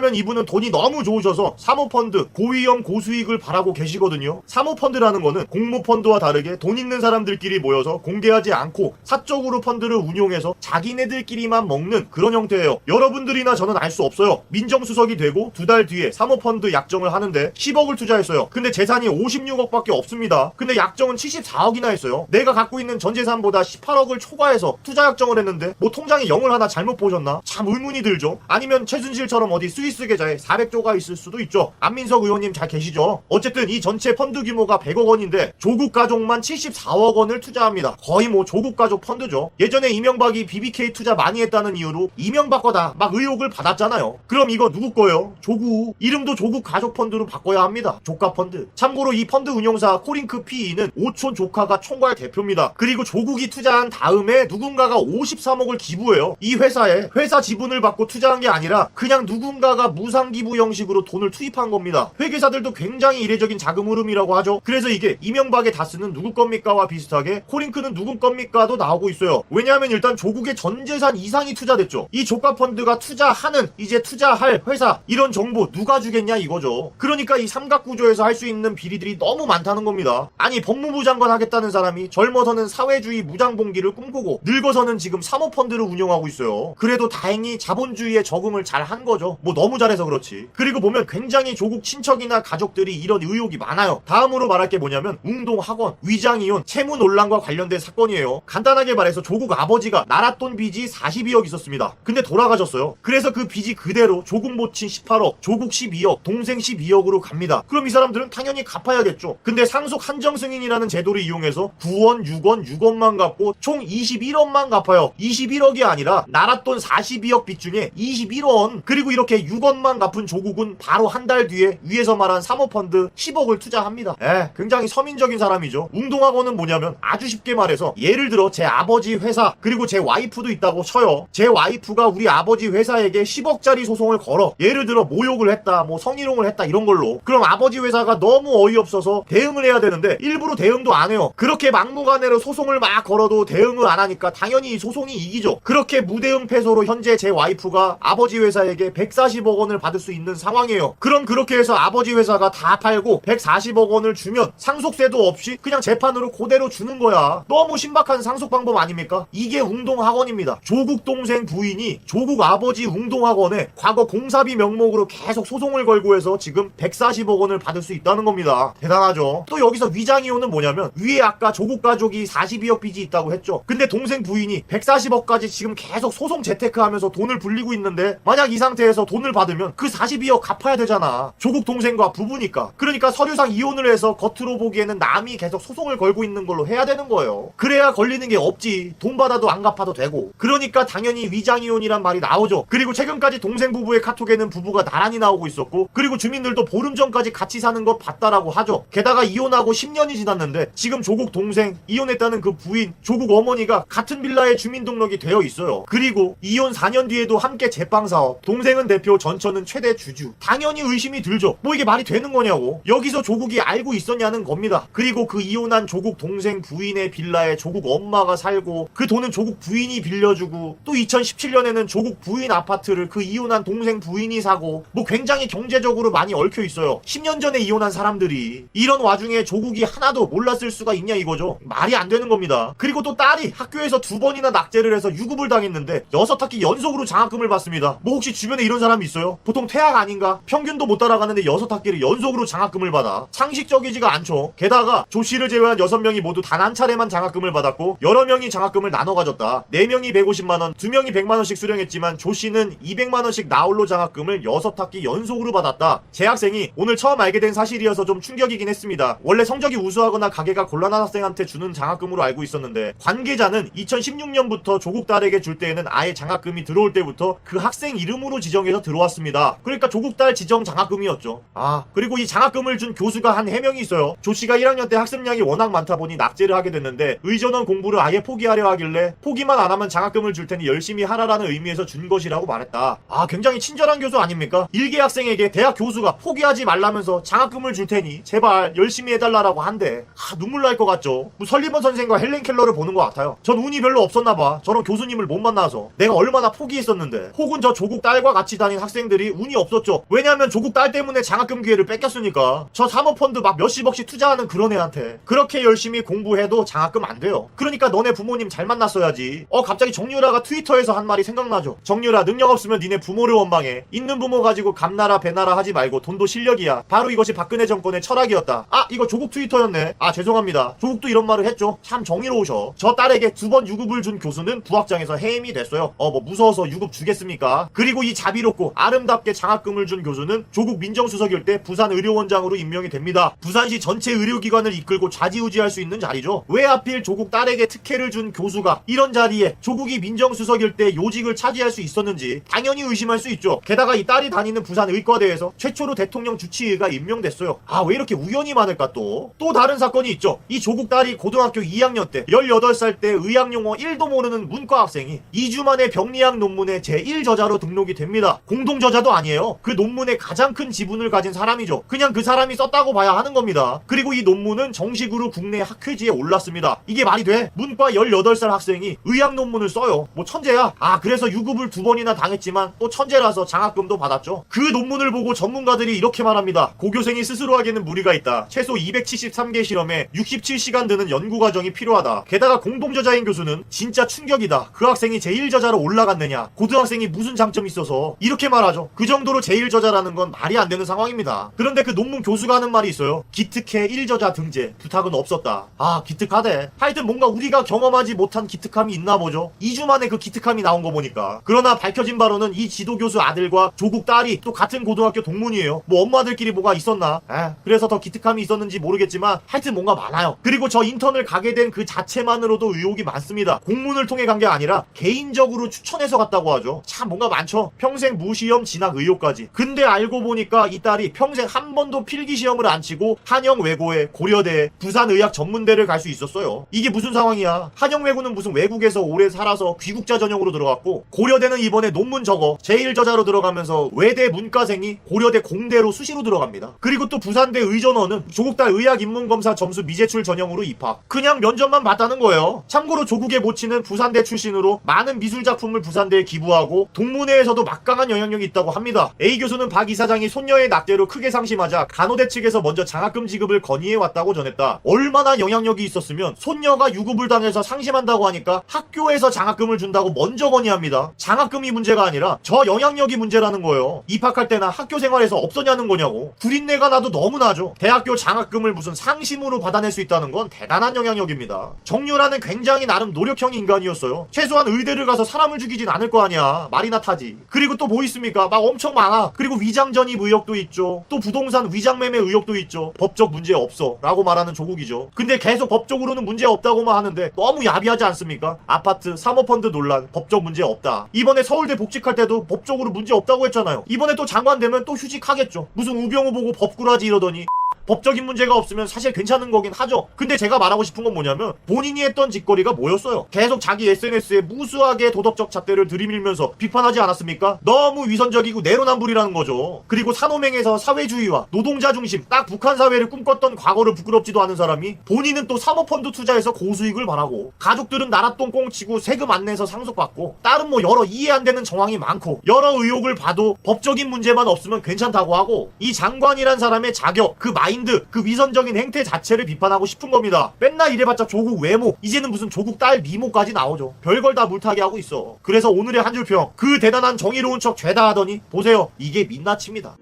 왜냐면 이분은 돈이 너무 좋으셔서 사모펀드 고위험 고수익을 바라고 계시거든요. 사모펀드라는 거는 공모펀드와 다르게 돈 있는 사람들끼리 모여서 공개하지 않고 사적으로 펀드를 운용해서 자기네들끼리만 먹는 그런 형태예요. 여러분들이나 저는 알 수 없어요. 민정수석이 되고 2달 뒤에 사모펀드 약정을 하는데 10억을 투자했어요. 근데 재산이 56억밖에 없습니다. 근데 약정은 74억이나 했어요. 내가 갖고 있는 전 재산보다 18억을 초과해서 투자 약정을 했는데 뭐 통장에 0을 하나 잘못 보셨나? 참 의문이 들죠. 아니면 최순실처럼 어디 스위스 계좌에 400조가 있을 수도 있죠. 안민석 의원님 잘 계시죠? 어쨌든 이 전체 펀드 규모가 100억 원인데 조국 가족만 74억 원을 투자합니다. 거의 뭐 조국 가족 펀드죠. 예전에 이명박이 BBK 투자 많이 했다는 이유로 이명박 거다 막 의혹을 받았잖아요. 그럼 이거 누구 거예요? 조국. 이름도 조국 가족 펀드로 바꿔야 합니다. 조카 펀드. 참고로 이 펀드 운용사 코링크 PE는 오촌 조카가 총괄 대표입니다. 그리고 조국이 투자한 다음에 누군가가 53억을 기부해요. 이 회사에 회사 지분을 받고 투자한 게 아니라 그냥 누군가가 무상기부 형식으로 돈을 투입한 겁니다. 회계사들도 굉장히 이례적인 자금 흐름이라고 하죠. 그래서 이게 이명박의 다스는 누구 겁니까와 비슷하게 코링크는 누구 겁니까도 나오고 있어요. 왜냐하면 일단 조국의 전 재산 이상이 투자됐죠. 이 조카 펀드가 투자하는 이제 투자할 회사 이런 정보 누가 주겠냐 이거죠. 그러니까 이 삼각구조에서 할 수 있는 비리들이 너무 많다는 겁니다. 아니 법무부 장관 하겠다는 사람이 젊어서는 사회주의 무장봉기를 꿈꾸고 늙어서는 지금 사모펀드를 운영하고 있어요. 그래도 다행히 자본주의에 적응을 잘 한 거죠. 뭐 너무 잘해서 그렇지. 그리고 보면 굉장히 조국 친척이나 가족들이 이런 의혹이 많아요. 다음으로 말할 게 뭐냐면 웅동학원, 위장이혼, 채무 논란과 관련된 사건이에요. 간단하게 말해서 조국 아버지가 나랏돈 빚이 42억 있었습니다. 근데 돌아가셨어요. 그래서 그 빚이 그대로 조국 모친 18억, 조국 12억, 동생 12억으로 갑니다. 그럼 이 사람들은 당연히 갚아야겠죠. 근데 상속 한정승인이라는 제도를 이용해서 9원, 6원, 6원만 갚고 총 21원만 갚아요. 21억이 아니라 나랏돈 42억 빚 중에 21원. 그리고 이렇게 6원만 갚은 조국은 바로 한 달 뒤에 위에서 말한 사모펀드 10억을 투자합니다. 굉장히 서민적인 사람이죠. 웅동학원은 뭐냐면 아주 쉽게 말해서 예를 들어 제 아버지 회사 그리고 제 와이프도 있다고 쳐요. 제 와이프가 우리 아버지 회사에게 10억짜리 소송을 걸어. 예를 들어 모욕을 했다, 뭐 성희롱을 했다 이런 걸로. 그럼 아버지 회사가 너무 어이없어서 대응을 해야 되는데 일부러 대응도 안 해요. 그렇게 막무가내로 소송을 막 걸어도 대응을 안 하니까 당연히 이 소송이 이기죠. 그렇게 무대응 패소로 현재 제 와이프가 아버지 회사에게 140억 원을 받을 수 있는 상황이에요. 그럼 그렇게 해서 아버지 회사가 다 팔고 140억 원을 주면 상속세도 없이 그냥 재판으로 그대로 주는 거야. 너무 신박한 상속 방법 아닙니까? 이게 웅동학원입니다. 조국 동생 부인이 조국 아버지 웅동학원에 과거 공사비 명목으로 계속 소송을 걸고 해서 지금 140억 원을 받을 수 있다는 겁니다. 대단하죠. 또 여기서 위장이혼은 뭐냐면 위에 아까 조국 가족이 42억 빚이 있다고 했죠. 근데 동생 부인이 140억까지 지금 계속 소송 재테크하면서 돈을 불리고 있는데 만약 이 상태에서 돈을 받으면 그 42억 갚아야 되잖아. 조국 동생과 부부니까. 그러니까 서류상 이혼을 해서 겉으로 보기에는 남이 계속 소송을 걸고 있는 걸로 해야 되는 거예요. 그래야 걸리는 게 없지. 돈 받아도 안 갚아도 되고. 그러니까 당연히 위장이혼이란 말이 나오죠. 그리고 최근까지 동생 부부의 카톡에는 부부가 나란히 나오고 있었고 그리고 주민들도 보름 전까지 같이 사는 것 봤다라고 하죠. 게다가 이혼하고 10년이 지났는데 지금 조국 동생, 이혼했다는 그 부인, 조국 어머니가 같은 빌라에 주민등록이 되어 있어요. 그리고 이혼 4년 뒤에도 함께 제빵사업, 동생은 대표, 전처는 최대 주주. 당연히 의심이 들죠. 뭐 이게 말이 되는 거냐고. 여기서 조국이 알고 있었냐는 겁니다. 그리고 그 이혼한 조국 동생 부인의 빌라에 조국 엄마가 살고 그 돈은 조국 부인이 빌려주고 또 2017년에는 조국 부인 아파트를 그 이혼한 동생 부인이 사고 뭐 굉장히 경제적으로 많이 얽혀 있어요. 10년 전에 이혼한 사람들이. 이런 와중에 조국이 하나도 몰랐을 수가 있냐 이거죠. 말이 안 되는 겁니다. 그리고 또 딸이 학교에서 2번이나 낙제를 해서 유급을 당했는데 6학기 연속으로 장학금을 받습니다. 뭐 혹시 주변에 이런 사람이 있어요? 보통 퇴학 아닌가? 평균도 못 따라가는데 6학기를 연속으로 장학금을 받아. 상식적이지가 않죠. 게다가 조 씨를 제외한 6명이 모두 단 한 차례만 장학금을 받았고 여러 명이 장학금을 나눠 가졌다. 4명이 150만원, 2명이 100만원씩 수령했지만 조 씨는 200만원씩 나홀로 장학금을 6학기 연속으로 받았다. 제 학생이 오늘 처음 알게 된 사실이어서 좀 충격이긴 했습니다. 원래 성적이 우수하거나 가계가 곤란한 학생한테 주는 장학금으로 알고 있었는데 관계자는 2016년부터 조국 딸에게 줄 때에는 아예 장학금이 들어올 때부터 그 학생 이름으로 지정해서 들어왔습니다. 그러니까 조국 딸 지정 장학금이었죠. 그리고 이 장학금을 준 교수가 한 해명이 있어요. 조 씨가 1학년 때 학습량이 워낙 많다 보니 낙제를 하게 됐는데 의전원 공부를 아예 포기하려 하길래 포기만 안 하면 장학금을 줄 테니 열심히 하라라는 의미에서 준 것이라고 말했다. 굉장히 친절한 교수 아닙니까? 일개 학생에게 대학 교수가 포기하지 말라면서 장학금을 줄 테니 제발 열심히 해달라고 한대. 눈물 날 것 같죠? 뭐 설리번 선생과 헬렌 켈러를 보는 것 같아요. 전 운이 별로 없었나봐. 저런 교수님을 못 만나서. 내가 얼마나 포기했었는데. 혹은 저 조국 딸과 같이 다닌 학생 학생들이 운이 없었죠. 왜냐하면 조국 딸 때문에 장학금 기회를 뺏겼으니까. 저 사모펀드 막 몇십억씩 투자하는 그런 애한테 그렇게 열심히 공부해도 장학금 안 돼요. 그러니까 너네 부모님 잘 만났어야지. 갑자기 정유라가 트위터에서 한 말이 생각나죠. 정유라, 능력 없으면 니네 부모를 원망해. 있는 부모 가지고 감나라 배나라 하지 말고 돈도 실력이야. 바로 이것이 박근혜 정권의 철학이었다. 이거 조국 트위터였네. 죄송합니다. 조국도 이런 말을 했죠. 참 정의로우셔. 저 딸에게 2번 유급을 준 교수는 부학장에서 해임이 됐어요. 뭐 무서워서 유급 주겠습니까? 그리고 이 자비롭고 아름답게 장학금을 준 교수는 조국 민정수석일 때 부산의료원장으로 임명이 됩니다. 부산시 전체 의료기관을 이끌고 좌지우지할 수 있는 자리죠. 왜 하필 조국 딸에게 특혜를 준 교수가 이런 자리에 조국이 민정수석일 때 요직을 차지할 수 있었는지 당연히 의심할 수 있죠. 게다가 이 딸이 다니는 부산의과대에서 최초로 대통령 주치의가 임명됐어요. 왜 이렇게 우연이 많을까 또 다른 사건이 있죠. 이 조국 딸이 고등학교 2학년 때 18살 때 의학용어 1도 모르는 문과 학생이 2주 만에 병리학 논문의 제1저자로 등록이 됩니다. 공동저자도 아니에요. 그 논문에 가장 큰 지분을 가진 사람이죠. 그냥 그 사람이 썼다고 봐야 하는 겁니다. 그리고 이 논문은 정식으로 국내 학회지에 올랐습니다. 이게 말이 돼? 문과 18살 학생이 의학 논문을 써요. 뭐 천재야. 그래서 유급을 2번이나 당했지만 또 천재라서 장학금도 받았죠. 그 논문을 보고 전문가들이 이렇게 말합니다. 고교생이 스스로 하기에는 무리가 있다. 최소 273개 실험에 67시간 드는 연구 과정이 필요하다. 게다가 공동저자인 교수는 진짜 충격이다. 그 학생이 제1저자로 올라갔느냐. 고등학생이 무슨 장점이 있어서 이렇게 말하죠. 그 정도로 제1저자라는 건 말이 안 되는 상황입니다. 그런데 그 논문 교수가 하는 말이 있어요. 기특해 1저자 등재. 부탁은 없었다. 기특하대. 하여튼 뭔가 우리가 경험하지 못한 기특함이 있나 보죠. 2주 만에 그 기특함이 나온 거 보니까. 그러나 밝혀진 바로는 이 지도교수 아들과 조국 딸이 또 같은 고등학교 동문이에요. 뭐 엄마들끼리 뭐가 있었나. 그래서 더 기특함이 있었는지 모르겠지만 하여튼 뭔가 많아요. 그리고 저 인턴을 가게 된 그 자체만으로도 의혹이 많습니다. 공문을 통해 간 게 아니라 개인적으로 추천해서 갔다고 하죠. 참 뭔가 많죠. 평생 무시험 진학 의혹까지. 근데 알고 보니까 이 딸이 평생 한 번도 필기시험을 안 치고 한영외고에, 고려대, 부산의학전문대를 갈 수 있었어요. 이게 무슨 상황이야. 한영외고는 무슨 외국에서 오래 살아서 귀국자 전형으로 들어갔고, 고려대는 이번에 논문 적어 제1저자로 들어가면서 외대 문과생이 고려대 공대로 수시로 들어갑니다. 그리고 또 부산대 의전원은 조국 딸 의학인문검사 점수 미제출 전형으로 입학. 그냥 면접만 봤다는 거예요. 참고로 조국의 모친은 부산대 출신으로 많은 미술작품을 부산대에 기부하고 동문회에서도 막강한 영향력이 있다고 합니다. A 교수는 박 이사장이 손녀의 낙제로 크게 상심하자 간호대 측에서 먼저 장학금 지급을 건의해왔다고 전했다. 얼마나 영향력이 있었으면 손녀가 유급을 당해서 상심한다고 하니까 학교에서 장학금을 준다고 먼저 건의합니다. 장학금이 문제가 아니라 저 영향력이 문제라는 거예요. 입학할 때나 학교 생활에서 없었냐는 거냐고. 구린내가 나도 너무나죠. 대학교 장학금을 무슨 상심으로 받아낼 수 있다는 건 대단한 영향력입니다. 정유라는 굉장히 나름 노력형 인간이었어요. 최소한 의대를 가서 사람을 죽이진 않을 거 아니야. 말이나 타지. 그리고 또 뭐 있습니까? 막 엄청 많아. 그리고 위장전입 의혹도 있죠. 또 부동산 위장매매 의혹도 있죠. 법적 문제 없어 라고 말하는 조국이죠. 근데 계속 법적으로는 문제 없다고만 하는데 너무 야비하지 않습니까? 아파트, 사모펀드 논란, 법적 문제 없다. 이번에 서울대 복직할 때도 법적으로 문제 없다고 했잖아요. 이번에 또 장관 되면 또 휴직하겠죠. 무슨 우병우 보고 법꾸라지 이러더니 법적인 문제가 없으면 사실 괜찮은 거긴 하죠. 근데 제가 말하고 싶은 건 뭐냐면 본인이 했던 짓거리가 뭐였어요? 계속 자기 SNS에 무수하게 도덕적 잣대를 들이밀면서 비판하지 않았습니까? 너무 위선적이고 내로남불이라는 거죠. 그리고 산호맹에서 사회주의와 노동자 중심 딱 북한 사회를 꿈꿨던 과거를 부끄럽지도 않은 사람이 본인은 또 사모펀드 투자해서 고수익을 바라고 가족들은 나랏돈 꽁치고 세금 안 내서 상속받고 딸은 뭐 여러 이해 안 되는 정황이 많고 여러 의혹을 봐도 법적인 문제만 없으면 괜찮다고 하고 이 장관이란 사람의 자격, 그 마인드, 그 위선적인 행태 자체를 비판하고 싶은 겁니다. 맨날 이래봤자 조국 외모, 이제는 무슨 조국 딸 미모까지 나오죠. 별걸 다 물타기 하고 있어. 그래서 오늘의 한 줄평, 그 대단한 정의로운 척 죄다 하더니 보세요, 이게 민낯입니다.